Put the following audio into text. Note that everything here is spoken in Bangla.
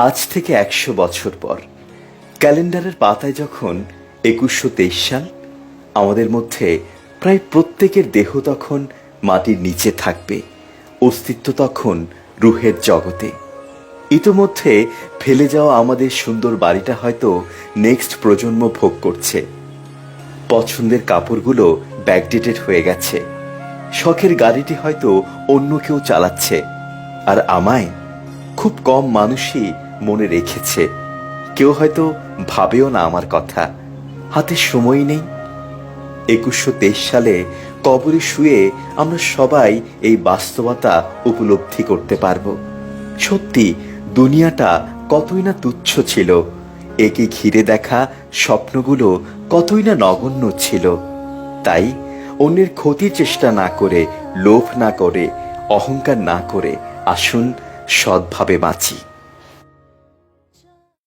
আজ থেকে ১০০ বছর পর ক্যালেন্ডারের পাতায় যখন ২১২৩ সাল, আমাদের মধ্যে প্রায় প্রত্যেকের দেহ তখন মাটির নিচে থাকবে, অস্তিত্ব তখন রুহের জগতে। ইতোমধ্যে ফেলে যাওয়া আমাদের সুন্দর বাড়িটা হয়তো নেক্সট প্রজন্ম ভোগ করছে। পছন্দের কাপড়গুলো ব্যাকডেটেড হয়ে গেছে, শখের গাড়িটি হয়তো অন্য কেউ চালাচ্ছে, আর আমায় খুব কম মানুষই মনে রেখেছে। কেউ হয়তো ভাবেও না আমার কথা, হাতে সময় নেই। ২১২৩ সালে কবরে শুয়ে আমরা সবাই এই বাস্তবতা উপলব্ধি করতে পারবো। সত্যি দুনিয়াটা কতই না তুচ্ছ ছিল, একে ঘিরে দেখা স্বপ্নগুলো কতই না নগণ্য ছিল। তাই অন্যের ক্ষতির চেষ্টা না করে, লোভ না করে, অহংকার না করে আসুন সৎভাবে বাঁচি।